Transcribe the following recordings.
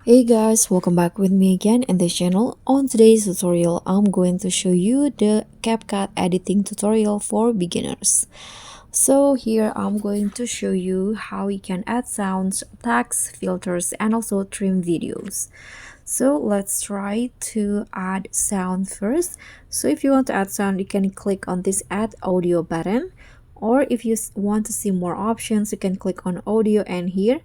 Hey guys, welcome back with me again in this channel. On today's tutorial, I'm going to show you the CapCut editing tutorial for beginners. So here I'm going to show you how you can add sounds, text, filters, and also trim videos. So let's try to add sound first. So if you want to add sound, you can click on this add audio button. Or if you want to see more options, you can click on audio, and here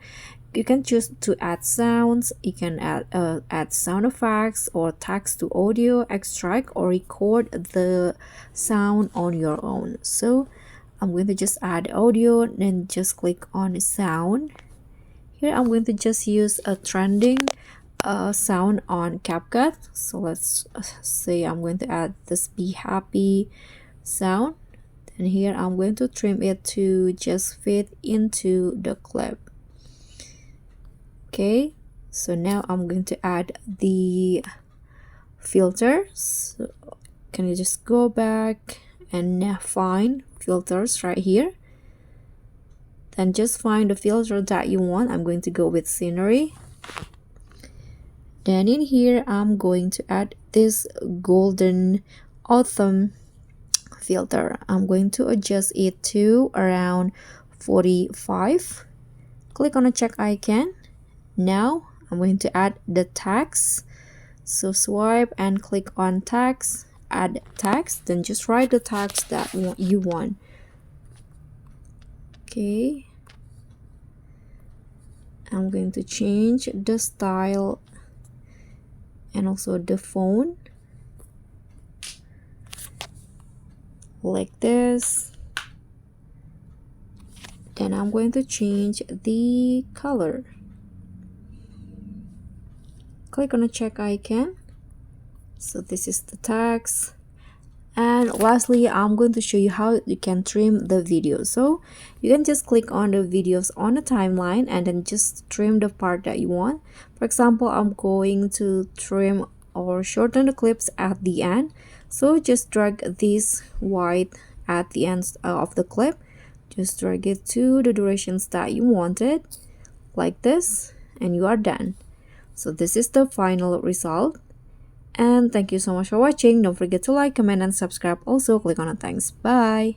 you can choose to add sounds. You can add sound effects or text to audio, extract or record the sound on your own. So I'm going to just add audio, then just click on sound. Here I'm going to just use a trending sound on CapCut. So let's say I'm going to add this be happy sound, and here I'm going to trim it to just fit into the clip. Okay, so now I'm going to add the filters. So can you just go back and find filters right here, then just find the filter that you want. I'm going to go with scenery. Then in here I'm going to add this golden autumn filter. I'm going to adjust it to around 45. Click on the check icon. Now I'm going to add the text. So swipe and click on text, add text, then just write the text that you want. Okay, I'm going to change the style and also the font like this. Then I'm going to change the color. Click on the check icon. So this is the text. And lastly, I'm going to show you how you can trim the video. So you can just click on the videos on the timeline and then just trim the part that you want. For example, I'm going to trim or shorten the clips at the end. So just drag this white at the end of the clip. Just drag it to the durations that you wanted, like this, and you are done. So this is the final result. And thank you so much for watching. Don't forget to like, comment, and subscribe. Also click on the thanks. Bye.